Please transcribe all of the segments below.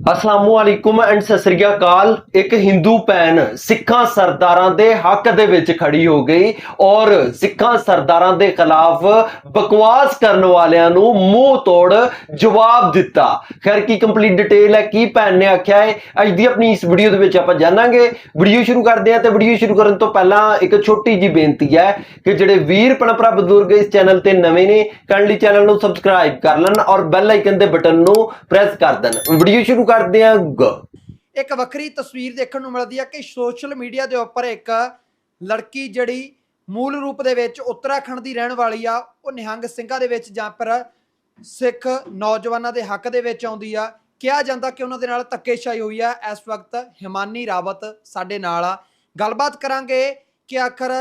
असलामुअलैकुम and सत श्री अकाल। एक हिंदू भैन सिखा सरदारां दे हक दे विच खड़ी हो गई और सिखा सरदारां दे खिलाफ बकवास करने वालियां नू मुंह तोड़ जवाब दिता। खैर की कंप्लीट डिटेल है की भैन ने आख्या है अज दी अपनी इस वीडियो दे विच आपां जानांगे। वीडियो शुरू करदे हां ते वीडियो शुरू करन तो पहला एक छोटी जी बेनती है कि जिहड़े वीर भैण भरा बजुर्ग इस चैनल ते नवे ने काइंडली चैनल नू सबसक्राइब कर लैन और बैल आइकन दे बटन नू प्रेस कर देन। वीडियो शुरू करते हैं। एक वक्री तस्वीर देखने को मिलती है कि सोशल मीडिया के उपर एक लड़की जड़ी मूल रूप दे उत्तराखंड की रहने वाली आ वो निहंग सिंघां दे विच जां पर सिख नौजवानों के हक दे विच आउंदी आ। कहा जाता कि उन्होंने नाल धक्केशाही हुई है। इस वक्त हिमानी रावत साडे नाल आ, गलबात करांगे कि आखिर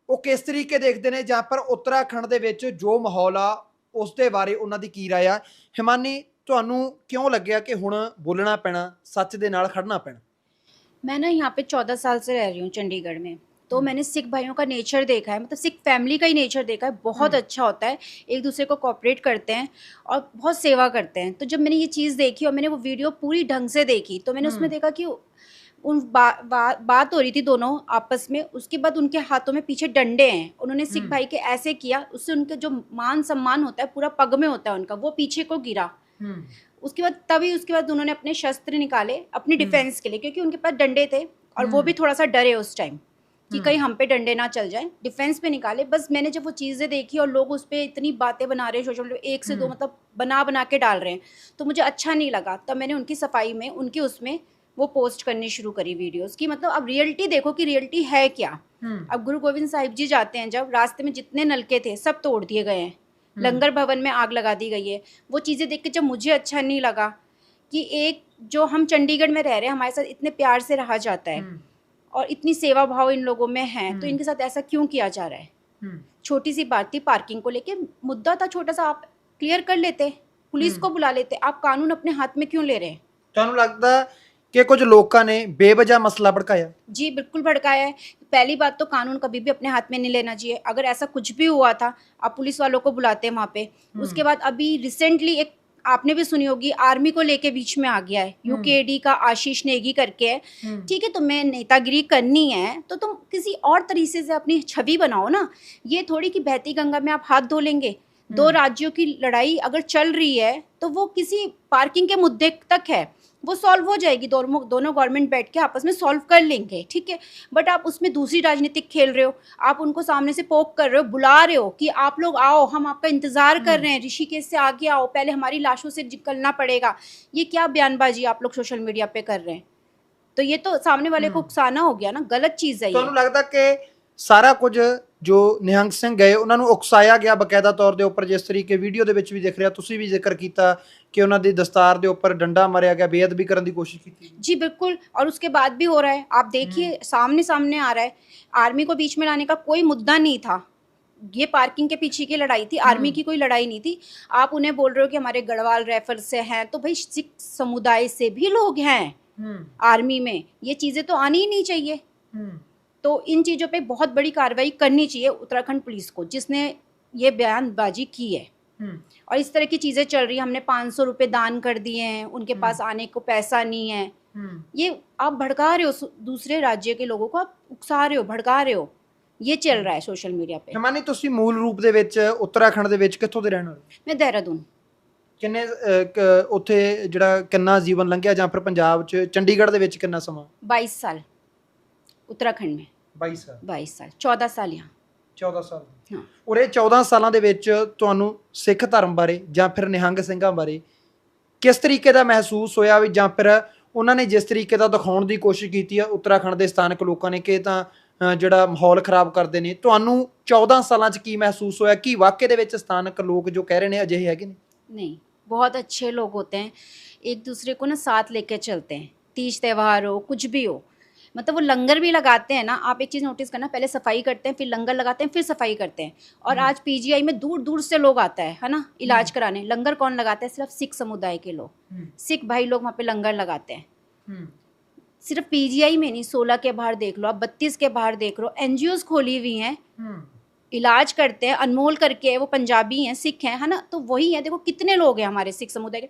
वो किस तरीके देखते हैं जां पर उत्तराखंड दे विच जो माहौल आ उस दे बारे उन्हां दी की राय आ। हिमानी ਤੁਹਾਨੂੰ क्यों लग्या कि हुण बोलना पैना, सच दे नाल खड़ना पैना? मैं ना यहाँ पे 14 साल से रह रही हूँ चंडीगढ़ में। तो मैंने सिख भाइयों का नेचर देखा है, मतलब सिख फैमिली का ही नेचर देखा है। बहुत अच्छा होता है, एक दूसरे को कोऑपरेट करते हैं और बहुत सेवा करते हैं। तो जब मैंने ये चीज़ देखी और मैंने वो वीडियो पूरी ढंग से देखी तो मैंने उसमें देखा कि उन बात हो रही थी दोनों आपस में। उसके बाद उनके हाथों में पीछे डंडे हैं। उन्होंने सिख भाई के ऐसे किया, उससे उनके जो मान सम्मान होता है पूरा पग में होता है उनका, वो पीछे को गिरा। उसके बाद उन्होंने अपने शस्त्र निकाले अपनी डिफेंस के लिए, क्योंकि उनके पास डंडे थे और वो भी थोड़ा सा डरे उस टाइम कि कहीं हम पे डंडे ना चल जाएं। डिफेंस पे निकाले। बस मैंने जब वो चीज़ें देखी और लोग उस पर इतनी बातें बना रहे हैं सोशल मीडिया, एक से दो मतलब बना के डाल रहे हैं, तो मुझे अच्छा नहीं लगा। तब मैंने उनकी सफाई में उनकी उसमें वो पोस्ट करनी शुरू करी वीडियोस की। मतलब अब रियलिटी देखो कि रियलिटी है क्या। अब गुरु गोविंद साहिब जी जाते हैं, जब रास्ते में जितने नलके थे सब तोड़ दिए गए हैं, लंगर भवन में आग लगा दी गई है। वो चीज़ें देख के जब मुझे अच्छा नहीं लगा कि एक जो हम चंडीगढ़ में रह रहे हैं, हमारे साथ इतने प्यार से रहा जाता है और इतनी सेवा भाव इन लोगों में है, तो इनके साथ ऐसा क्यों किया जा रहा है। छोटी सी बात थी, पार्किंग को लेके मुद्दा था छोटा सा, आप क्लियर कर लेते, पुलिस को बुला लेते। आप कानून अपने हाथ में क्यों ले रहे हैं? ਤੁਹਾਨੂੰ लगता कि कुछ लोगों ने बेवजह मसला भड़काया? जी बिल्कुल भड़काया है। पहली बात तो कानून कभी भी अपने हाथ में नहीं लेना चाहिए। अगर ऐसा कुछ भी हुआ था आप पुलिस वालों को बुलाते हैं वहाँ पे। उसके बाद अभी रिसेंटली एक आपने भी सुनी होगी, आर्मी को लेके बीच में आ गया है, यूकेडी का आशीष नेगी करके है। ठीक है, तुम्हें नेतागिरी करनी है तो तुम किसी और तरीके से अपनी छवि बनाओ ना। ये थोड़ी कि बहती गंगा में आप हाथ धो लेंगे। दो राज्यों की लड़ाई अगर चल रही है तो वो किसी पार्किंग के मुद्दे तक है, वो सॉल्व हो जाएगी। दोनों गवर्नमेंट बैठ के आपस में सॉल्व कर लेंगे, ठीक है। बट आप उसमें दूसरी राजनीतिक खेल रहे हो। आप उनको सामने से पोक कर रहे हो, बुला रहे हो कि आप लोग आओ, हम आपका इंतजार कर रहे हैं, ऋषिकेश से आगे आओ, पहले हमारी लाशों से निकलना पड़ेगा। ये क्या बयानबाजी आप लोग सोशल मीडिया पे कर रहे हैं? तो ये तो सामने वाले को उकसाना हो गया ना, गलत चीज़ है। ਤੁਹਾਨੂੰ लगता कि सारा कुछ जो निहंग सिंह गए उन्होंने उकसाया गया बकायदा तौर के उपर, जिस तरीके वीडियो के भी दिख रहा, तुसीं भी जिक्र किया कि उन्होंने दस्तार के उपर डंडा मारिया गया, बेअदबी करने की कोशिश की? जी बिल्कुल, और उसके बाद भी हो रहा है। आप देखिए सामने आ रहा है। आर्मी को बीच में लाने का कोई मुद्दा नहीं था, ये पार्किंग के पीछे की लड़ाई थी, आर्मी की कोई लड़ाई नहीं थी। आप उन्हें बोल रहे हो कि हमारे गढ़वाल राइफल से हैं, तो भाई सिख समुदाय से भी लोग हैं आर्मी में, ये चीज़ें तो आनी ही नहीं चाहिए। तो इन चीज़ों पे बहुत बड़ी कार्रवाई करनी चाहिए उत्तराखंड पुलिस को, जिसने ये बयानबाजी की है। और इस तरह की चीज़ें चल रही है। हमने 500 रुपये दान कर दिए हैं, उनके पास आने को पैसा नहीं है। ये आप भड़का रहे हो, दूसरे राज्य के लोगों को आप उकसा रहे हो, भड़का रहे हो। ये चल रहा है सोशल मीडिया पे। हिमानी तुसीं मूल रूप दे विच उत्तराखंड दे विच कित्थों दे रहण वाले? मैं देहरादून। किन्ने उत्थे जिहड़ा किन्ना जीवन लंघिया जां फिर पंजाब च चंडीगढ़ दे विच किन्ना समा? 22 साल उत्तराखंड में। 22 साल 22 साल, 14 साल यहाँ। 14 साल हाँ। और 14 सालों ਦੇ ਵਿੱਚ ਤੁਹਾਨੂੰ ਸਿੱਖ ਧਰਮ ਬਾਰੇ ਜਾਂ ਫਿਰ ਨਿਹੰਗ ਸਿੰਘਾਂ ਬਾਰੇ ਕਿਸ ਤਰੀਕੇ ਦਾ ਮਹਿਸੂਸ ਹੋਇਆ ਵੀ ਜਾਂ ਫਿਰ ਉਹਨਾਂ ਨੇ ਜਿਸ ਤਰੀਕੇ ਦਾ ਦਿਖਾਉਣ ਦੀ ਕੋਸ਼ਿਸ਼ ਕੀਤੀ ਆ ਉੱਤਰਾਖੰਡ ਦੇ ਸਥਾਨਕ ਲੋਕਾਂ ਨੇ ਕਿ ਤਾਂ ਜਿਹੜਾ ਮਾਹੌਲ ਖਰਾਬ ਕਰਦੇ ਨੇ, ਤੁਹਾਨੂੰ 14 ਸਾਲਾਂ 'ਚ ਕੀ ਮਹਿਸੂਸ ਹੋਇਆ? ਕੀ ਵਾਕਈ ਦੇ ਵਿੱਚ ਸਥਾਨਕ ਲੋਕ ਜੋ ਕਹਿ ਰਹੇ ਨੇ ਅਜਿਹੇ ਹੈਗੇ ਨੇ? नहीं, बहुत अच्छे लोग होते हैं, एक दूसरे को ना साथ लेके चलते हैं। तीज त्यौहार हो, कुछ भी हो, मतलब वो लंगर भी लगाते हैं ना। आप एक चीज़ नोटिस करना, पहले सफाई करते हैं, फिर लंगर लगाते हैं, फिर सफाई करते हैं। और आज पीजीआई में दूर दूर से लोग आता है ना इलाज कराने। लंगर कौन लगाता है? सिर्फ सिख समुदाय के लोग, सिख भाई लोग वहाँ पे लंगर लगाते हैं। सिर्फ पीजीआई में नहीं, 16 के बाहर देख लो आप, 32 के बाहर देख लो, एनजीओज खोली हुई हैं, इलाज करते हैं। अनमोल करके वो पंजाबी हैं, सिख हैं, है ना। तो वही है, देखो कितने लोग हैं हमारे सिख समुदाय के।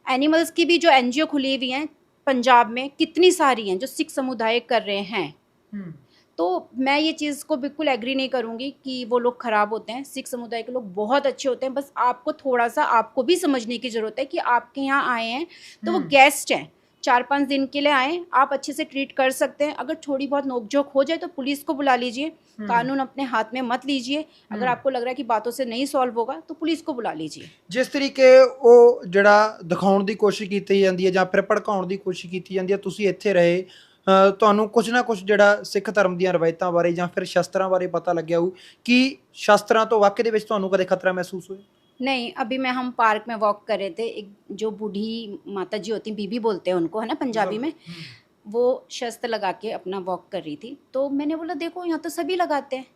एनिमल्स की भी जो एनजीओ खुली हुई हैं पंजाब में कितनी सारी हैं जो सिख समुदाय कर रहे हैं। तो मैं ये चीज़ को बिल्कुल एग्री नहीं करूँगी कि वो लोग ख़राब होते हैं। सिख समुदाय के लोग बहुत अच्छे होते हैं, बस आपको थोड़ा-सा आपको भी समझने की ज़रूरत है कि आपके यहाँ आए हैं तो वो गेस्ट हैं, 4-5 दिन के लिए आए, आप अच्छे से ट्रीट कर सकते हैं। अगर थोड़ी बहुत नोक-झोंक हो जाए तो पुलिस को बुला लीजिए, कानून अपने हाथ में मत लीजिए। अगर आपको लग रहा है कि बातों से नहीं सॉल्व होगा तो पुलिस को बुला लीजिए। ਜਿਸ ਤਰੀਕੇ ਉਹ ਜਿਹੜਾ ਦਿਖਾਉਣ ਦੀ ਕੋਸ਼ਿਸ਼ ਕੀਤੀ ਜਾਂਦੀ ਹੈ ਜਾਂ ਫਿਰ ਭੜਕਾਉਣ ਦੀ ਕੋਸ਼ਿਸ਼ ਕੀਤੀ ਜਾਂਦੀ ਹੈ, ਤੁਸੀਂ ਇੱਥੇ ਰਹੇ, ਤੁਹਾਨੂੰ ਕੁਝ ਨਾ ਕੁਝ ਜਿਹੜਾ ਸਿੱਖ ਧਰਮ ਦੀਆਂ ਰਵਾਇਤਾਂ ਬਾਰੇ ਜਾਂ ਫਿਰ ਸ਼ਸਤਰਾਂ ਬਾਰੇ ਪਤਾ ਲੱਗਿਆ ਹੋਊ ਕਿ ਸ਼ਸਤਰਾਂ ਤੋਂ ਵਾਕਈ ਦੇ ਵਿੱਚ ਤੁਹਾਨੂੰ ਕਦੇ ਖਤਰਾ ਮਹਿਸੂਸ ਹੋਇਆ? नहीं, अभी मैं हम पार्क में वॉक कर रहे थे, एक जो बूढ़ी माता जी होती हैं, बीबी बोलते हैं उनको, है ना पंजाबी में, वो शस्त्र लगा के अपना वॉक कर रही थी। तो मैंने बोला देखो यहाँ तो सभी लगाते हैं,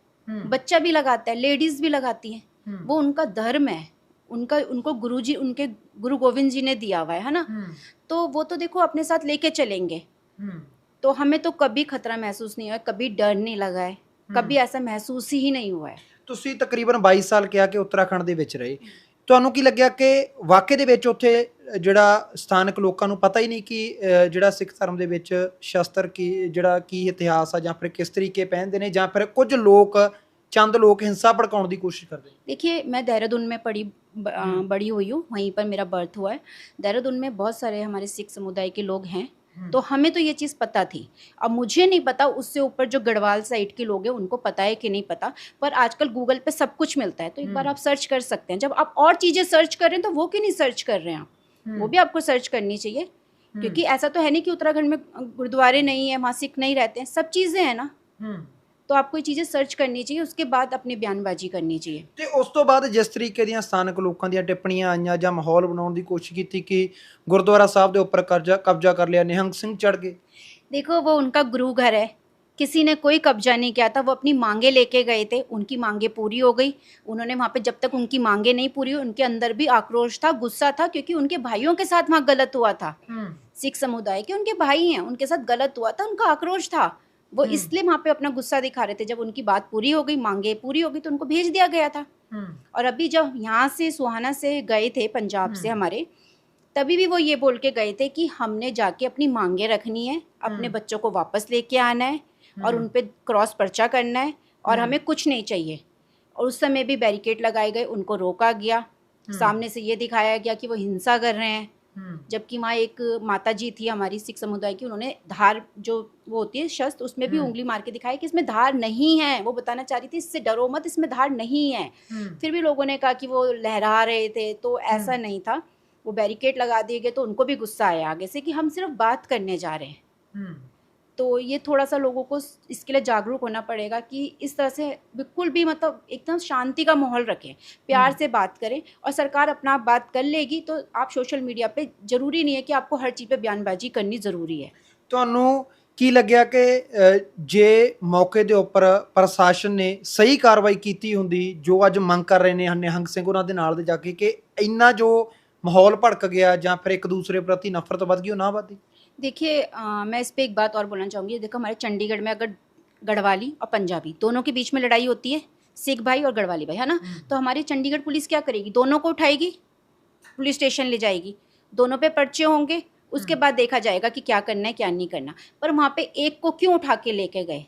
बच्चा भी लगाता है, लेडीज़ भी लगाती हैं, वो उनका धर्म है, उनको गुरुजी, उनके गुरु गोविंद जी ने दिया हुआ है ना, तो वो तो देखो अपने साथ लेके चलेंगे। तो हमें तो कभी खतरा महसूस नहीं हुआ, कभी डर नहीं लगा है, कभी ऐसा महसूस ही नहीं हुआ है। ਤੁਸੀਂ ਤਕਰੀਬਨ 22 ਸਾਲ ਕਿਹਾ ਕਿ ਉੱਤਰਾਖੰਡ ਦੇ ਵਿੱਚ ਰਹੇ, ਤੁਹਾਨੂੰ ਕੀ ਲੱਗਿਆ ਕਿ ਵਾਕਈ ਦੇ ਵਿੱਚ ਉੱਥੇ ਜਿਹੜਾ ਸਥਾਨਕ ਲੋਕਾਂ ਨੂੰ ਪਤਾ ਹੀ ਨਹੀਂ ਕਿ ਜਿਹੜਾ ਸਿੱਖ ਧਰਮ ਦੇ ਵਿੱਚ ਸ਼ਸਤਰ ਕੀ ਜਿਹੜਾ ਕੀ ਇਤਿਹਾਸ ਆ ਜਾਂ ਫਿਰ ਕਿਸ ਤਰੀਕੇ ਪਹਿਨਦੇ ਨੇ, ਜਾਂ ਫਿਰ ਕੁਝ ਲੋਕ चंद लोग हिंसा भड़काने की कोशिश करते हैं? देखिए, मैं देहरादून में बड़ी हुई हूँ, वहीं पर मेरा बर्थ हुआ है। देहरादून में बहुत सारे हमारे सिख समुदाय के लोग हैं, तो हमें तो ये चीज़ पता थी। अब मुझे नहीं पता उससे ऊपर जो गढ़वाल साइड के लोग हैं उनको पता है कि नहीं पता, पर आजकल गूगल पे सब कुछ मिलता है, तो एक बार आप सर्च कर सकते हैं। जब आप और चीज़ें सर्च कर रहे हैं तो वो क्यों नहीं सर्च कर रहे हैं आप? वो भी आपको सर्च करनी चाहिए, क्योंकि ऐसा तो है नहीं कि उत्तराखंड में गुरुद्वारे नहीं है, वहाँ सिख नहीं रहते हैं, सब चीज़ें हैं ना, तो आपको ये चीज़ें सर्च करनी चाहिए, उसके बाद अपनी बयानबाजी करनी चाहिए। ਤੇ ਉਸ ਤੋਂ ਬਾਅਦ ਜਿਸ ਤਰੀਕੇ ਦੀਆਂ ਸਥਾਨਕ ਲੋਕਾਂ ਦੀਆਂ ਟਿੱਪਣੀਆਂ ਆਈਆਂ ਜਾਂ ਮਾਹੌਲ ਬਣਾਉਣ ਦੀ ਕੋਸ਼ਿਸ਼ ਕੀਤੀ ਕਿ ਗੁਰਦੁਆਰਾ ਸਾਹਿਬ ਦੇ ਉੱਪਰ ਕਬਜ਼ਾ ਕਰ ਲਿਆ, ਨਿਹੰਗ ਸਿੰਘ ਚੜ ਗਏ। देखो, वो उनका गुरु घर है, किसी ने कोई कब्जा नहीं किया था, वो अपनी मांगे लेके गए थे, उनकी मांगे पूरी हो गई। उन्होंने वहाँ पे जब तक उनकी मांगे नहीं पूरी हुई, उनके अंदर भी आक्रोश था, गुस्सा था, क्योंकि उनके भाइयों के साथ वहाँ गलत हुआ था। सिख समुदाय के उनके भाई हैं, उनके साथ गलत हुआ था, उनका आक्रोश था, वो इसलिए वहाँ पे अपना गुस्सा दिखा रहे थे। जब उनकी बात पूरी हो गई, मांगे पूरी हो गई, तो उनको भेज दिया गया था। और अभी जब यहाँ से सोहाना से गए थे पंजाब से हमारे, तभी भी वो ये बोल के गए थे कि हमने जाके अपनी मांगे रखनी है, अपने बच्चों को वापस लेके आना है और उन पे क्रॉस पर्चा करना है, और हमें कुछ नहीं चाहिए। और उस समय भी बैरिकेड लगाए गए, उनको रोका गया, सामने से ये दिखाया गया कि वो हिंसा कर रहे हैं। जबकि वहाँ एक माता जी थी हमारी सिख समुदाय की, उन्होंने धार जो वो होती है शस्त्र, उसमें भी उंगली मार के दिखाया कि इसमें धार नहीं है। वो बताना चाह रही थी इससे डरो मत, इसमें धार नहीं है। फिर भी लोगों ने कहा कि वो लहरा रहे थे, तो ऐसा नहीं था। वो बैरिकेड लगा दिए गए, तो उनको भी गुस्सा आया आगे से कि हम सिर्फ बात करने जा रहे हैं। तो ये थोड़ा सा लोगों को इसके लिए जागरूक होना पड़ेगा कि इस तरह से बिल्कुल भी मतलब एकदम शांति का माहौल रखें, प्यार से बात करें, और सरकार अपना आप बात कर लेगी। तो आप सोशल मीडिया पे ज़रूरी नहीं है कि आपको हर चीज़ पे बयानबाजी करनी ज़रूरी है। ਤੁਹਾਨੂੰ ਕੀ ਲੱਗਿਆ ਕਿ ਜੇ ਮੌਕੇ ਦੇ ਉੱਪਰ ਪ੍ਰਸ਼ਾਸਨ ਨੇ ਸਹੀ ਕਾਰਵਾਈ ਕੀਤੀ ਹੁੰਦੀ, ਜੋ ਅੱਜ ਮੰਗ ਕਰ ਰਹੇ ਨੇ ਨਿਹੰਗ ਸਿੰਘ ਉਹਨਾਂ ਦੇ ਨਾਲ ਦੇ ਜਾ ਕੇ, ਕਿ ਇੰਨਾ ਜੋ ਮਾਹੌਲ ਭੜਕ ਗਿਆ ਜਾਂ ਫਿਰ ਇੱਕ ਦੂਸਰੇ ਪ੍ਰਤੀ ਨਫ਼ਰਤ ਵੱਧ ਗਈ, ਉਹ ਨਾ ਵੱਧਦੀ? देखिए, मैं इस पे एक बात और बोलना चाहूँगी। देखो, हमारे चंडीगढ़ में अगर गढ़वाली और पंजाबी दोनों के बीच में लड़ाई होती है, सिख भाई और गढ़वाली भाई, है ना, तो हमारी चंडीगढ़ पुलिस क्या करेगी? दोनों को उठाएगी, पुलिस स्टेशन ले जाएगी, दोनों पे पर्चे होंगे, उसके बाद देखा जाएगा कि क्या करना है क्या नहीं करना। पर वहाँ पे एक को क्यों उठा के लेके गए?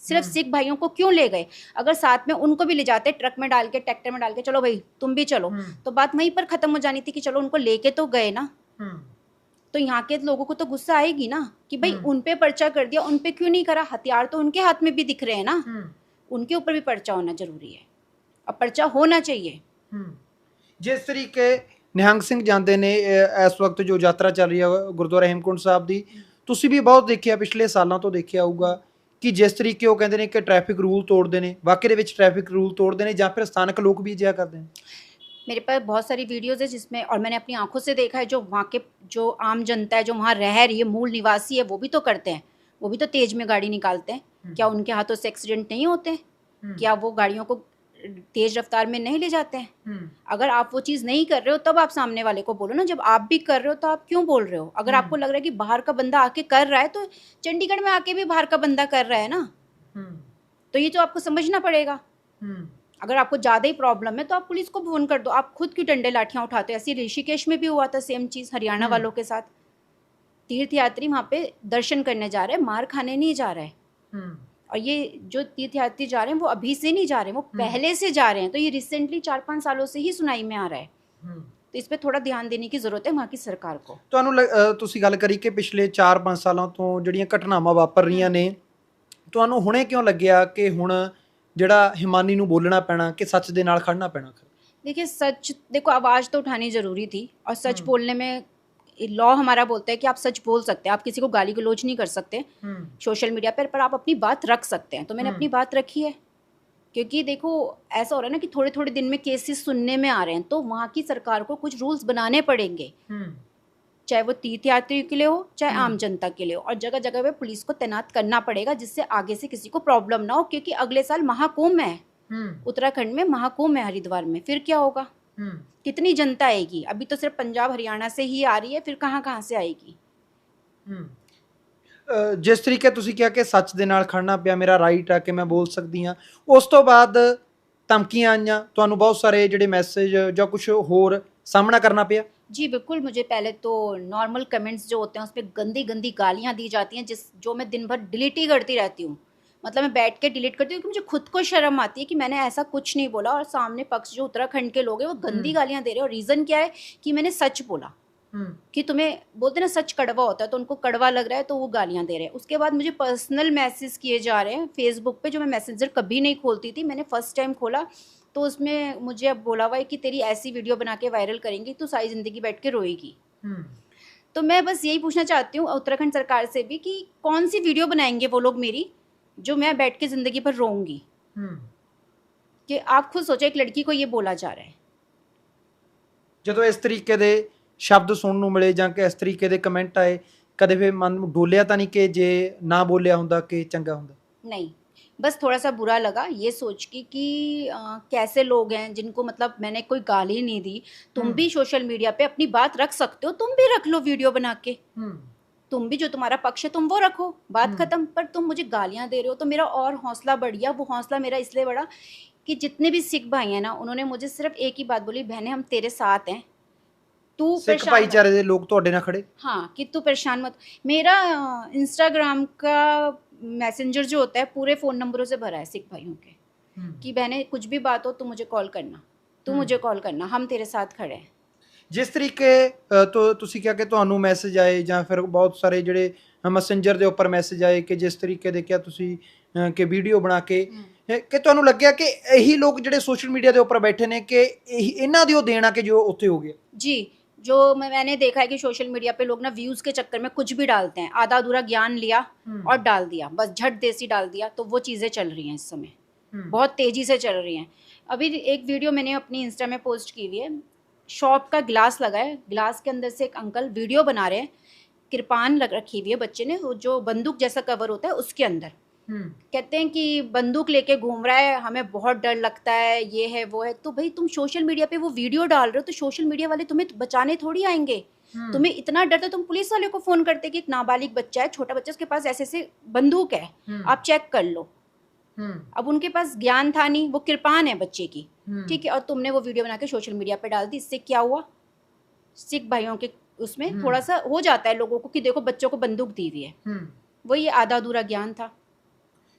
सिर्फ सिख भाइयों को क्यों ले गए? अगर साथ में उनको भी ले जाते, ट्रक में डाल के, ट्रैक्टर में डाल के, चलो भाई तुम भी चलो, तो बात वहीं पर ख़त्म हो जानी थी कि चलो उनको लेके तो गए ना। तो यहाँ के लोगों को तो गुस्सा आएगी ना कि भाई उन पे पर्चा कर दिया, उन पे क्यों नहीं करा? हथियार तो उनके हाथ में भी दिख रहे हैं ना, उनके ऊपर भी पर्चा होना जरूरी है, और पर्चा होना चाहिए। ਜਿਸ ਤਰੀਕੇ ਨਿਹੰਗ ਸਿੰਘ ਜਾਂਦੇ ਨੇ ਇਸ ਵਕਤ ਜੋ ਯਾਤਰਾ ਚੱਲ ਰਹੀ ਹੈ ਗੁਰਦੁਆਰਾ ਹੇਮਕੁੰਟ ਸਾਹਿਬ ਦੀ, ਤੁਸੀਂ ਵੀ ਬਹੁਤ ਦੇਖਿਆ, ਪਿਛਲੇ ਸਾਲਾਂ ਤੋਂ ਦੇਖਿਆ ਹੋਊਗਾ ਕਿ ਜਿਸ ਤਰੀਕੇ ਉਹ ਕਹਿੰਦੇ ਨੇ ਕਿ ਟ੍ਰੈਫਿਕ ਰੂਲ ਤੋੜਦੇ ਨੇ, ਵਾਕਈ ਦੇ ਵਿੱਚ ਟ੍ਰੈਫਿਕ ਰੂਲ ਤੋੜਦੇ ਨੇ ਜਾਂ ਫਿਰ ਸਥਾਨਕ ਲੋਕ ਵੀ ਅਜਿਹਾ ਕਰਦੇ ਨੇ? मेरे पास बहुत सारी वीडियोज़ है जिसमें, और मैंने अपनी आंखों से देखा है, जो वहाँ के जो आम जनता है, जो वहाँ रह रही है, मूल निवासी है, वो भी तो करते हैं, वो भी तो तेज़ में गाड़ी निकालते हैं। क्या उनके हाथों से एक्सीडेंट नहीं होते हैं? क्या वो गाड़ियों को तेज़ रफ्तार में नहीं ले जाते हैं? अगर आप वो चीज़ नहीं कर रहे हो तब आप सामने वाले को बोलो ना। जब आप भी कर रहे हो तो आप क्यों बोल रहे हो? अगर आपको लग रहा है कि बाहर का बंदा आके कर रहा है, तो चंडीगढ़ में आके भी बाहर का बंदा कर रहा है ना, तो ये तो आपको समझना पड़ेगा। अगर आपको ज़्यादा ही प्रॉब्लम है तो आप पुलिस को फ़ोन कर दो, आप खुद क्यों डंडे लाठियाँ उठाते हो? ऐसे ही ऋषिकेश में भी हुआ था सेम चीज़ हरियाणा वालों के साथ। तीर्थ यात्री वहाँ पे दर्शन करने जा रहे हैं, मार खाने नहीं जा रहे हैं। और ये जो तीर्थ यात्री जा रहे हैं वो अभी से नहीं जा रहे हैं, वो पहले से जा रहे हैं। तो ये रिसेंटली 4-5 सालों से ही सुनाई में आ रहा है। तो इस पे थोड़ा ध्यान देने की ज़रूरत है वहाँ की सरकार को। ਤੁਸੀਂ ਗੱਲ ਕਰੀ ਕਿ ਪਿਛਲੇ 4-5 ਸਾਲਾਂ ਤੋਂ ਜਿਹੜੀਆਂ ਘਟਨਾਵਾਂ ਵਾਪਰ ਰਹੀਆਂ ਨੇ, ਤੁਹਾਨੂੰ ਹੁਣੇ ਕਿਉਂ ਲੱਗਿਆ ਕਿ ਹੁਣ ਜਿਹੜਾ ਹਿਮਾਨੀ ਨੂੰ ਬੋਲਣਾ ਪੈਣਾ ਕਿ ਸੱਚ ਦੇ ਨਾਲ ਖੜਨਾ ਪੈਣਾ? देखिए सच, देखो आवाज़ तो उठानी ज़रूरी थी और सच बोलने में लॉ हमारा बोलता है कि आप सच बोल सकते हैं, आप किसी को गाली गलौज नहीं कर सकते सोशल मीडिया पर आप अपनी बात रख सकते हैं। तो मैंने अपनी बात रखी है, क्योंकि देखो ऐसा हो रहा है ना कि थोड़े थोड़े दिन में केसेस सुनने में आ रहे हैं, तो वहाँ की सरकार को कुछ रूल्स बनाने पड़ेंगे, चाहे वो तीर्थयात्रियों के लिए हो चाहे आम जनता के लिए हो, और जगह जगह पे पुलिस को तैनात करना पड़ेगा जिससे आगे से किसी को प्रॉब्लम ना हो। क्योंकि अगले साल महाकुंभ है, उत्तराखंड में महाकुंभ है हरिद्वार में, फिर क्या होगा? कितनी जनता आएगी? अभी तो सिर्फ पंजाब हरियाणा से ही आ रही है, फिर कहाँ कहाँ से आएगी? ਜਿਸ ਤਰੀਕੇ ਤੁਸੀਂ ਕਿਹਾ ਕਿ ਸੱਚ ਦੇ ਨਾਲ ਖੜਨਾ ਪਿਆ, ਮੇਰਾ ਰਾਈਟ ਆ ਕਿ ਮੈਂ ਬੋਲ ਸਕਦੀ ਹਾਂ, ਉਸ ਤੋਂ ਬਾਅਦ ਧਮਕੀਆਂ ਆਈਆਂ, ਤੁਹਾਨੂੰ ਬਹੁਤ ਸਾਰੇ ਜਿਹੜੇ ਮੈਸੇਜ ਜਾਂ ਕੁਝ ਹੋਰ ਸਾਹਮਣਾ ਕਰਨਾ ਪਿਆ? जी बिल्कुल, मुझे पहले तो नॉर्मल कमेंट्स जो होते हैं उस पर गंदी गंदी गालियाँ दी जाती हैं, जो मैं दिन भर डिलीट ही करती रहती हूँ। मतलब मैं बैठ के डिलीट करती हूँ क्योंकि मुझे खुद को शर्म आती है कि मैंने ऐसा कुछ नहीं बोला, और सामने पक्ष जो उत्तराखंड के लोग हैं वो गंदी गालियाँ दे रहे हैं। और रीज़न क्या है कि मैंने सच बोला, कि तुम्हें बोलते ना सच कड़वा होता है, तो उनको कड़वा लग रहा है तो वो गालियाँ दे रहे हैं। उसके बाद मुझे पर्सनल मैसेज किए जा रहे हैं फेसबुक पे, जो मैं मैसेंजर कभी नहीं खोलती थी, मैंने फर्स्ट टाइम खोला। तो उसमें मुझे अब बोला हुआ है कि तेरी ऐसी वीडियो बना के वायरल करेंगी तो सारी ज़िंदगी बैठ के रोएगी। तो मैं बस यही पूछना चाहती हूँ उत्तराखंड सरकार से भी कि कौन सी वीडियो बनाएंगे वो लोग मेरी, जो मैं बैठ के ज़िंदगी भर रोऊंगी। कि आप खुद सोचो, एक लड़की को ये बोला जा रहा है। ਜਦੋਂ ਇਸ ਤਰੀਕੇ ਦੇ ਸ਼ਬਦ ਸੁਣਨ ਨੂੰ ਮਿਲੇ ਜਾਂ ਕਿ ਇਸ ਤਰੀਕੇ ਦੇ ਕਮੈਂਟ ਆਏ, ਕਦੇ ਫਿਰ ਮਨ ਨੂੰ ਡੋਲਿਆ ਤਾਂ ਨਹੀਂ ਕਿ ਜੇ ਨਾ ਬੋਲਿਆ ਹੁੰਦਾ ਕਿ ਚੰਗਾ ਹੁੰਦਾ? नहीं, बस थोड़ा सा बुरा लगा ये सोच के कि कैसे लोग हैं जिनको मतलब मैंने कोई गाली नहीं दी। तुम भी सोशल मीडिया पे अपनी बात रख सकते हो, तुम भी रख लो वीडियो बना के, तुम भी जो तुम्हारा पक्ष है तुम वो रखो, बात खत्म। पर तुम मुझे गालियाँ दे रहे हो तो मेरा और हौसला बढ़ गया। वो हौसला मेरा इसलिए बढ़ा कि जितने भी सिख भाई हैं ना, उन्होंने मुझे सिर्फ एक ही बात बोली, बहने हम तेरे साथ हैं, तू ਸਿੱਖ परेशान ਭਾਈਚਾਰੇ ਦੇ ਲੋਕ ਤੁਹਾਡੇ ਨਾਲ ਖੜੇ? हाँ, कि तू परेशान मत। मेरा इंस्टाग्राम का मैसेंजर जो होता है पूरे फ़ोन नंबरों से भरा है सिख भाइयों के, कि बहने कुछ भी बात हो तू मुझे कॉल करना, तू मुझे कॉल करना, हम तेरे साथ खड़े हैं। ਜਿਸ ਤਰੀਕੇ ਤੋਂ ਤੁਸੀਂ ਕਿਹਾ ਕਿ ਤੁਹਾਨੂੰ ਮੈਸੇਜ ਆਏ ਜਾਂ ਫਿਰ ਬਹੁਤ ਸਾਰੇ ਜਿਹੜੇ ਮੈਸੇਂਜਰ ਦੇ ਉੱਪਰ ਮੈਸੇਜ ਆਏ ਕਿ ਜਿਸ ਤਰੀਕੇ ਦੇ ਕਿਹਾ ਤੁਸੀਂ ਕਿ ਵੀਡੀਓ ਬਣਾ ਕੇ ਕਿ ਤੁਹਾਨੂੰ ਲੱਗਿਆ ਕਿ ਇਹੀ ਲੋਕ ਜਿਹੜੇ ਸੋਸ਼ਲ ਮੀਡੀਆ ਦੇ ਉੱਪਰ ਬੈਠੇ ਨੇ ਕਿ ਇਹਨਾਂ ਦੀ ਉਹ ਦੇਣ ਆ ਕਿ ਜੋ ਉੱਥੇ ਹੋ ਗਿਆ? जी, जो मैंने देखा है कि सोशल मीडिया पे लोग ना व्यूज़ के चक्कर में कुछ भी डालते हैं, आधा अधूरा ज्ञान लिया और डाल दिया, बस झट देसी डाल दिया। तो वो चीज़ें चल रही हैं इस समय, बहुत तेज़ी से चल रही हैं। अभी एक वीडियो मैंने अपनी इंस्टा में पोस्ट की हुई है, शॉप का गिलास लगा है, गिलास के अंदर से एक अंकल वीडियो बना रहे हैं, कृपान रखी हुई है बच्चे ने, वो जो बंदूक जैसा कवर होता है उसके अंदर, कहते हैं कि बंदूक लेके घूम रहा है, हमें बहुत डर लगता है, ये है वो है। तो भाई तुम सोशल मीडिया पे वो वीडियो डाल रहे हो तो सोशल मीडिया वाले तुम्हें बचाने थोड़ी आएंगे। तुम्हें इतना डर था तुम पुलिस वाले को फ़ोन करते कि एक नाबालिग बच्चा है, छोटा बच्चा, उसके पास ऐसे ऐसे बंदूक है, आप चेक कर लो। अब उनके पास ज्ञान था नहीं, वो कृपान है बच्चे की, ठीक है, और तुमने वो वीडियो बना के सोशल मीडिया पे डाल दी। इससे क्या हुआ? सिख भाइयों के उसमें थोड़ा सा हो जाता है लोगों को कि देखो बच्चों को बंदूक दी हुई है, वो ये आधा अधूरा ज्ञान था।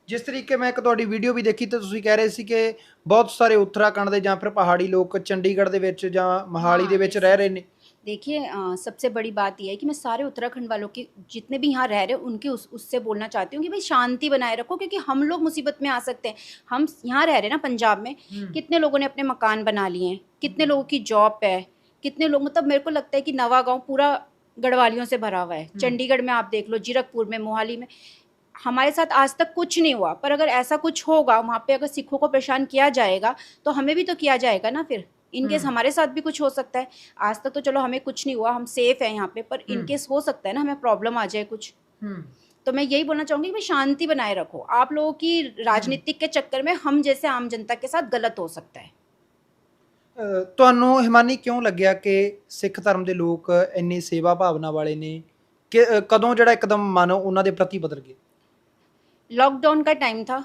ਜਿਸ ਤਰੀਕੇ ਮੈਂ ਇੱਕ ਤੁਹਾਡੀ ਵੀਡੀਓ ਵੀ ਦੇਖੀ ਤੇ ਤੁਸੀਂ ਕਹਿ ਰਹੇ ਸੀ ਕਿ ਬਹੁਤ ਸਾਰੇ ਉੱਤਰਾਖੰਡ ਦੇ ਜਾਂ ਫਿਰ ਪਹਾੜੀ ਲੋਕ ਚੰਡੀਗੜ੍ਹ ਦੇ ਵਿੱਚ ਜਾਂ ਮੋਹਾਲੀ ਦੇ ਵਿੱਚ ਰਹਿ ਰਹੇ ਨੇ। देखिए सबसे बड़ी बात यह है कि मैं सारे उत्तराखंड वालों की जितने भी यहाँ रह रहे हैं उनके उससे बोलना चाहती हूँ कि भाई शांति बनाए रखो, क्योंकि हम लोग मुसीबत में आ सकते हैं। हम यहाँ रह रहे हैं ना पंजाब में, कितने लोगों ने अपने मकान बना लिए हैं, कितने लोगों की जॉब है, कितने लोग, मतलब मेरे को लगता है कि नवा गाँव पूरा गढ़वालियों से भरा हुआ है। चंडीगढ़ में आप देख लो, जीरकपुर में, मोहाली में, हमारे साथ आज तक कुछ नहीं हुआ। पर अगर ऐसा कुछ होगा वहाँ पे, अगर सिखों को परेशान किया जाएगा तो हमें भी तो किया जाएगा ना। फिर इनकेस हमारे साथ भी कुछ हो सकता है। आज तक तो चलो हमें कुछ नहीं हुआ, हम सेफ हैं यहाँ पे, पर इनकेस हो सकता है ना हमें प्रॉब्लम आ जाए कुछ। तो मैं यही बोलना चाहूँगी कि शांति बनाए रखो। आप लोगों की राजनीतिक के चक्कर में हम जैसे आम जनता के साथ गलत हो सकता है। ਤੁਹਾਨੂੰ ਹਿਮਾਨੀ ਕਿਉਂ ਲੱਗਿਆ ਕਿ ਸਿੱਖ ਧਰਮ ਦੇ ਲੋਕ ਇੰਨੀ ਸੇਵਾ ਭਾਵਨਾ ਵਾਲੇ ਨੇ ਕਿ ਕਦੋਂ ਜਿਹੜਾ ਇੱਕਦਮ ਮਨ ਉਹਨਾਂ ਦੇ ਪ੍ਰਤੀ ਬਦਲ ਗਿਆ? लॉकडाउन का टाइम था,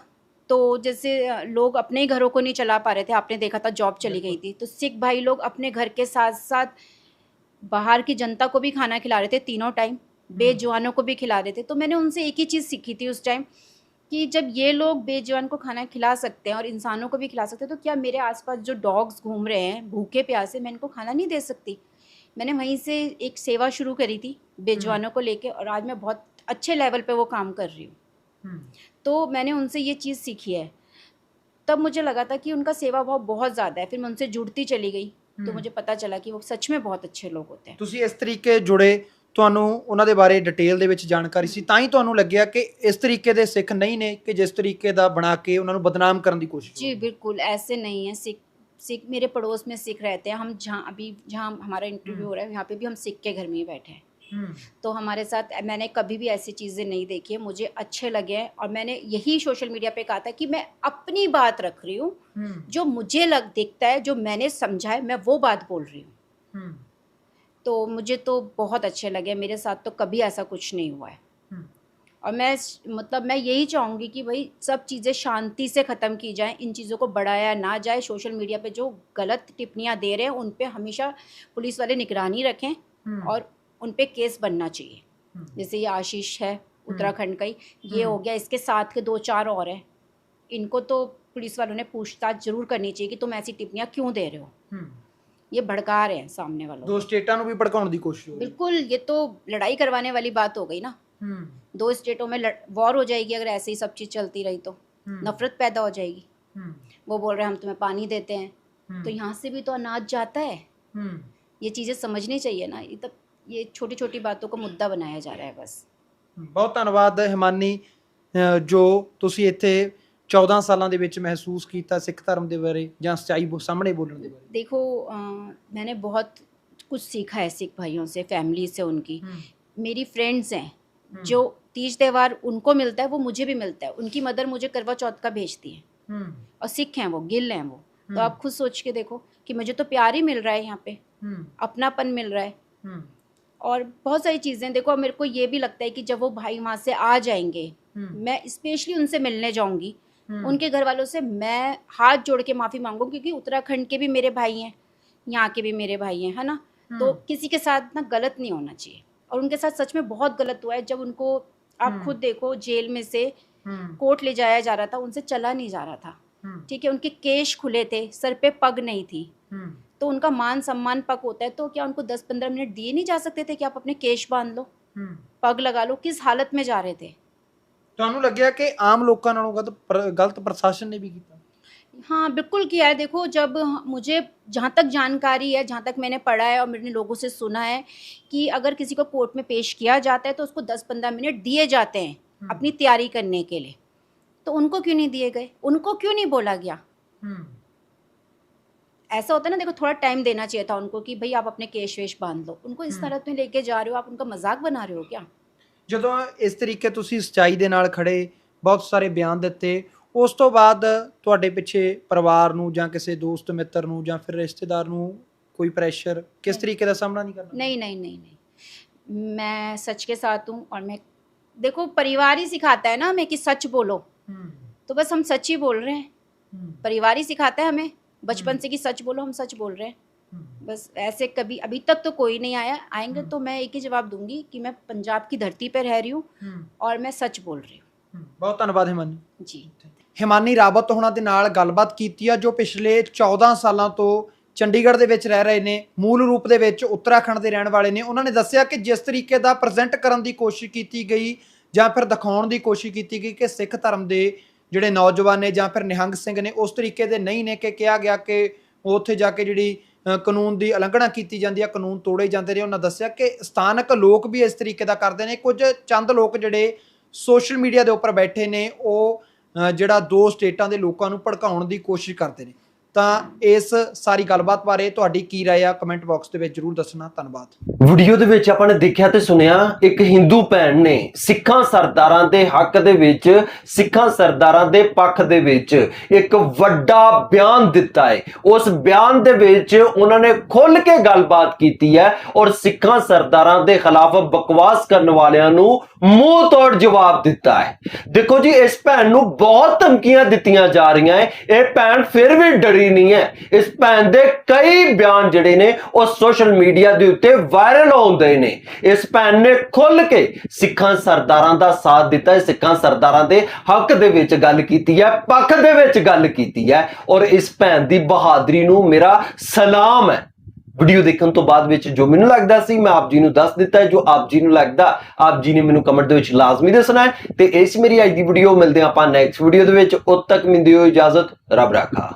तो जैसे लोग अपने ही घरों को नहीं चला पा रहे थे, आपने देखा था जॉब चली गई थी, तो सिख भाई लोग अपने घर के साथ साथ बाहर की जनता को भी खाना खिला रहे थे, तीनों टाइम बेजुबानों को भी खिला रहे थे। तो मैंने उनसे एक ही चीज़ सीखी थी उस टाइम कि जब ये लोग बेजुबान को खाना खिला सकते हैं और इंसानों को भी खिला सकते हैं, तो क्या मेरे आसपास जो डॉग्स घूम रहे हैं भूखे प्यासे, मैं इनको खाना नहीं दे सकती? मैंने वहीं से एक सेवा शुरू करी थी बेजुबानों को लेके, और आज मैं बहुत अच्छे लेवल पे वो काम कर रही हूँ। तो मैंने उनसे ये चीज़ सीखी है। तब मुझे लगा था कि उनका सेवा भाव बहुत ज़्यादा है, फिर मैं उनसे जुड़ती चली गई, तो मुझे पता चला कि वो सच में बहुत अच्छे लोग होते हैं। ਤੁਸੀਂ ਇਸ ਤਰੀਕੇ ਜੁੜੇ, ਤੁਹਾਨੂੰ ਉਹਨਾਂ ਦੇ ਬਾਰੇ ਡਿਟੇਲ ਦੇ ਵਿੱਚ ਜਾਣਕਾਰੀ ਸੀ, ਤਾਂ ਹੀ ਤੁਹਾਨੂੰ ਲੱਗਿਆ ਕਿ ਇਸ ਤਰੀਕੇ ਦੇ ਸਿੱਖ ਨਹੀਂ ਨੇ ਕਿ ਜਿਸ ਤਰੀਕੇ ਦਾ ਬਣਾ ਕੇ ਉਹਨਾਂ ਨੂੰ ਬਦਨਾਮ ਕਰਨ ਦੀ ਕੋਸ਼ਿਸ਼ जी बिल्कुल ऐसे नहीं है। सिख सिख मेरे पड़ोस में सिख रहते हैं। हम जहाँ हमारा इंटरव्यू हो रहा है, यहाँ पे भी हम सिख के घर में ही बैठे हैं। तो हमारे साथ मैंने कभी भी ऐसी चीज़ें नहीं देखी है, मुझे अच्छे लगे हैं। और मैंने यही सोशल मीडिया पे कहा था कि मैं अपनी बात रख रही हूँ, जो मुझे दिखता है, जो मैंने समझा है, मैं वो बात बोल रही हूँ। तो मुझे तो बहुत अच्छे लगे, मेरे साथ तो कभी ऐसा कुछ नहीं हुआ है। और मैं यही चाहूँगी कि भाई सब चीज़ें शांति से ख़त्म की जाएं, इन चीज़ों को बढ़ाया ना जाए। सोशल मीडिया पे जो गलत टिप्पणियाँ दे रहे हैं उन पे हमेशा पुलिस वाले निगरानी रखें और उन पे केस बनना चाहिए। जैसे ये आशीष है उत्तराखंड का ही, ये हो गया, इसके साथ के 2-4 और हैं। इनको तो पुलिस वालों ने पूछताछ जरूर करनी चाहिए कि तुम ऐसी टिप्पणियाँ क्यों दे रहे हो। ये भड़का रहे हैं सामने वालों ਦੋ ਸਟੇਟਾਂ ਨੂੰ ਵੀ ਭੜਕਾਉਣ ਦੀ ਕੋਸ਼ਿਸ਼ ਹੋ ਰਹੀ बिल्कुल, ये तो लड़ाई करवाने वाली बात हो गई ना। 2 स्टेटों में वॉर हो जाएगी अगर ऐसे ही सब चीज़ चलती रही तो। नफरत पैदा हो जाएगी। वो बोल रहे हैं हम तुम्हें पानी देते हैं, तो यहाँ से भी तो अनाज जाता है। ये चीज़ें समझनी चाहिए ना। ये छोटी छोटी बातों को मुद्दा बनाया जा रहा है बस। ਬਹੁਤ ਧੰਨਵਾਦ ਹਿਮਾਨੀ, ਜੋ ਤੁਸੀਂ ਇੱਥੇ 14 ਸਾਲਾਂ ਦੇ ਵਿੱਚ ਮਹਿਸੂਸ ਕੀਤਾ ਸਿੱਖ ਧਰਮ ਦੇ ਬਾਰੇ ਜਾਂ ਸੱਚਾਈ ਸਾਹਮਣੇ ਬੋਲਣ ਦੇ ਬਾਰੇ। देखो मैंने बहुत कुछ सीखा है सिख भाइयों से, फैमिली से उनकी। मेरी फ्रेंड्स हैं जो तीज त्यौहार उनको मिलता है वो मुझे भी मिलता है। उनकी मदर मुझे करवा चौथ का भेजती है, और सिख हैं वो, गिल हैं वो। तो आप खुद सोच के देखो कि मुझे तो प्यार ही मिल रहा है यहाँ पे, अपनापन मिल रहा है। और बहुत सारी चीज़ें देखो, अब मेरे को ये भी लगता है कि जब वो भाई वहाँ से आ जाएंगे, मैं स्पेशली उनसे मिलने जाऊँगी, उनके घर वालों से मैं हाथ जोड़ के माफ़ी मांगूँ, क्योंकि उत्तराखंड के भी मेरे भाई हैं, यहाँ के भी मेरे भाई हैं, है ना। तो किसी के साथ ना गलत नहीं होना चाहिए, और उनके साथ सच में बहुत गलत हुआ है। जब उनको आप खुद देखो जेल में से कोर्ट ले जाया जा रहा था, उनसे चला नहीं जा रहा था, ठीक है, उनके केश खुले थे, सर पे पग नहीं थी, तो उनका मान सम्मान पग होता है। तो क्या उनको 10-15 मिनट दिए नहीं जा सकते थे कि आप अपने केश बांध लो, पग लगा लो? किस हालत में जा रहे थे? ਤੁਹਾਨੂੰ ਲੱਗਿਆ ਕਿ ਆਮ ਲੋਕਾਂ ਨਾਲੋਂ ਗਲਤ ਪ੍ਰਸ਼ਾਸਨ ਨੇ ਵੀ ਕੀਤਾ? हाँ बिल्कुल किया है। देखो, जब मुझे जहाँ तक जानकारी है, जहाँ तक मैंने पढ़ा है और मैंने लोगों से सुना है कि अगर किसी को कोर्ट में पेश किया जाता है तो उसको 10-15 मिनट दिए जाते हैं अपनी तैयारी करने के लिए। तो उनको क्यों नहीं दिए गए? उनको क्यों नहीं बोला गया? ऐसा होता है ना, देखो थोड़ा टाइम देना चाहिए था उनको कि भाई आप अपने केश वेश बांध लो। उनको इस हालत में लेके जा रहे हो, आप उनका मजाक बना रहे हो क्या? ਜਦੋਂ ਇਸ ਤਰੀਕੇ ਤੁਸੀਂ ਸੱਚਾਈ ਦੇ ਨਾਲ ਖੜੇ, ਬਹੁਤ ਸਾਰੇ ਬਿਆਨ ਦਿੱਤੇ, ਉਸ ਤੋਂ ਬਾਅਦ ਤੁਹਾਡੇ ਪਿੱਛੇ ਪਰਿਵਾਰ ਨੂੰ ਜਾਂ ਕਿਸੇ ਦੋਸਤ ਮਿੱਤਰ ਨੂੰ ਜਾਂ ਫਿਰ ਰਿਸ਼ਤੇਦਾਰ ਨੂੰ ਕੋਈ ਪ੍ਰੈਸ਼ਰ ਕਿਸ ਤਰੀਕੇ ਦਾ ਸਾਹਮਣਾ ਨਹੀਂ ਕਰਨਾ? नहीं नहीं नहीं नहीं, मैं सच के साथ हूँ। और मैं देखो, परिवार ही सिखाता है ना हमें कि सच बोलो, तो बस हम सच ही बोल रहे हैं। परिवार ही सिखाता है हमें बचपन से कि सच बोलो, हम सच बोल रहे हैं। बस ऐसे कभी अभी तक तो कोई नहीं आया। आएंगे तो मैं एक ही जवाब दूंगी कि मैं पंजाब की धरती पर रह रही हूँ और मैं सच बोल रही हूँ। ਬਹੁਤ ਧੰਨਵਾਦ ਹਿਮਾਨੀ जी। ਹਿਮਾਨੀ ਰਾਵਤ ਹੋਣਾ ਦੇ ਨਾਲ ਗੱਲਬਾਤ ਕੀਤੀ ਆ, ਜੋ ਪਿਛਲੇ 14 ਸਾਲਾਂ ਤੋਂ ਚੰਡੀਗੜ੍ਹ ਦੇ ਵਿੱਚ ਰਹਿ ਰਹੇ ਨੇ, ਮੂਲ ਰੂਪ ਦੇ ਵਿੱਚ ਉੱਤਰਾਖੰਡ ਦੇ ਰਹਿਣ ਵਾਲੇ ਨੇ। ਉਹਨਾਂ ਨੇ ਦੱਸਿਆ ਕਿ ਜਿਸ ਤਰੀਕੇ ਦਾ ਪ੍ਰੈਜ਼ੈਂਟ ਕਰਨ ਦੀ ਕੋਸ਼ਿਸ਼ ਕੀਤੀ ਗਈ ਜਾਂ ਫਿਰ ਦਿਖਾਉਣ ਦੀ ਕੋਸ਼ਿਸ਼ ਕੀਤੀ ਗਈ ਕਿ ਸਿੱਖ ਧਰਮ ਦੇ ਜਿਹੜੇ ਨੌਜਵਾਨ ਨੇ ਜਾਂ ਫਿਰ ਨਿਹੰਗ ਸਿੰਘ ਨੇ, ਉਸ ਤਰੀਕੇ ਦੇ ਨਹੀਂ ਨੇ ਕਿ ਕਿਹਾ ਗਿਆ ਕਿ ਉੱਥੇ ਜਾ ਕੇ ਜਿਹੜੀ ਕਾਨੂੰਨ ਦੀ ਉਲੰਘਣਾ ਕੀਤੀ ਜਾਂਦੀ ਹੈ, ਕਾਨੂੰਨ ਤੋੜੇ ਜਾਂਦੇ ਨੇ। ਉਹਨਾਂ ਦੱਸਿਆ ਕਿ ਸਥਾਨਕ ਲੋਕ ਵੀ ਇਸ ਤਰੀਕੇ ਦਾ ਕਰਦੇ ਨੇ। ਕੁਝ ਚੰਦ ਲੋਕ ਜਿਹੜੇ ਸੋਸ਼ਲ ਮੀਡੀਆ ਦੇ ਉੱਪਰ ਬੈਠੇ ਨੇ, ਉਹ ਜਿਹੜਾ 2 ਸਟੇਟਾਂ ਦੇ ਲੋਕਾਂ ਨੂੰ ਭੜਕਾਉਣ ਦੀ ਕੋਸ਼ਿਸ਼ ਕਰਦੇ ਨੇ। ਤਾਂ ਇਸ ਸਾਰੀ ਗੱਲਬਾਤ ਬਾਰੇ ਤੁਹਾਡੀ ਕੀ ਰਾਏ ਆ ਕਮੈਂਟ ਬਾਕਸ ਦੇ ਵਿੱਚ ਜਰੂਰ ਦੱਸਣਾ। ਧੰਨਵਾਦ। ਵੀਡੀਓ ਦੇ ਵਿੱਚ ਆਪਾਂ ਨੇ ਦੇਖਿਆ ਤੇ ਸੁਣਿਆ ਇੱਕ ਹਿੰਦੂ ਭੈਣ ਨੇ ਸਿੱਖਾਂ ਸਰਦਾਰਾਂ ਦੇ ਹੱਕ ਦੇ ਵਿੱਚ, ਸਿੱਖਾਂ ਸਰਦਾਰਾਂ ਦੇ ਪੱਖ ਦੇ ਵਿੱਚ ਇੱਕ ਵੱਡਾ ਬਿਆਨ ਦਿੱਤਾ ਹੈ। ਉਸ ਬਿਆਨ ਦੇ ਵਿੱਚ ਉਹਨਾਂ ਨੇ ਖੁੱਲ ਕੇ ਗੱਲਬਾਤ ਕੀਤੀ ਹੈ ਔਰ ਸਿੱਖਾਂ ਸਰਦਾਰਾਂ ਦੇ ਖਿਲਾਫ ਬਕਵਾਸ ਕਰਨ ਵਾਲਿਆਂ ਨੂੰ ਮੂੰਹ ਤੋੜ ਜਵਾਬ ਦਿੱਤਾ ਹੈ। ਦੇਖੋ ਜੀ, ਇਸ ਭੈਣ ਨੂੰ ਬਹੁਤ ਧਮਕੀਆਂ ਦਿੱਤੀਆਂ ਜਾ ਰਹੀਆਂ ਹੈ। ਇਹ ਭੈਣ ਫਿਰ ਵੀ ਡਰੀ ਨਹੀਂ ਹੈ। ਇਸ ਭੈਣ ਦੇ ਕਈ ਬਿਆਨ ਜਿਹੜੇ ਨੇ ਉਹ ਸੋਸ਼ਲ ਮੀਡੀਆ ਦੇ ਉੱਤੇ ਵਾਇਰਲ ਹੁੰਦੇ ਨੇ। ਇਸ ਭੈਣ ਨੇ ਖੁੱਲ ਕੇ ਸਿੱਖਾਂ ਸਰਦਾਰਾਂ ਦਾ ਸਾਥ ਦਿੱਤਾ ਹੈ, ਸਿੱਖਾਂ ਸਰਦਾਰਾਂ ਦੇ ਹੱਕ ਦੇ ਵਿੱਚ ਗੱਲ ਕੀਤੀ ਹੈ, ਪੱਖ ਦੇ ਵਿੱਚ ਗੱਲ ਕੀਤੀ ਹੈ ਔਰ ਇਸ ਭੈਣ ਦੀ ਬਹਾਦਰੀ ਨੂੰ ਮੇਰਾ ਸਲਾਮ ਹੈ। ਵੀਡੀਓ ਦੇਖਣ ਤੋਂ ਬਾਅਦ ਵਿੱਚ ਜੋ ਮੈਨੂੰ ਲੱਗਦਾ ਸੀ ਮੈਂ ਆਪ ਜੀ ਨੂੰ ਦੱਸ ਦਿੱਤਾ ਹੈ। ਜੋ ਆਪ ਜੀ ਨੂੰ ਲੱਗਦਾ ਆਪ ਜੀ ਨੇ ਮੈਨੂੰ ਕਮੈਂਟ ਦੇ ਵਿੱਚ ਲਾਜ਼ਮੀ ਦੱਸਣਾ ਹੈ। ਤੇ ਇਸ ਮੇਰੀ ਅੱਜ ਦੀ ਵੀਡੀਓ, ਮਿਲਦੇ ਆਪਾਂ ਨੈਕਸਟ ਵੀਡੀਓ ਦੇ ਵਿੱਚ। ਉਦ ਤੱਕ ਮੈਨੂੰ ਦਿਓ ਇਜਾਜ਼ਤ। ਰੱਬ ਰਾਖਾ।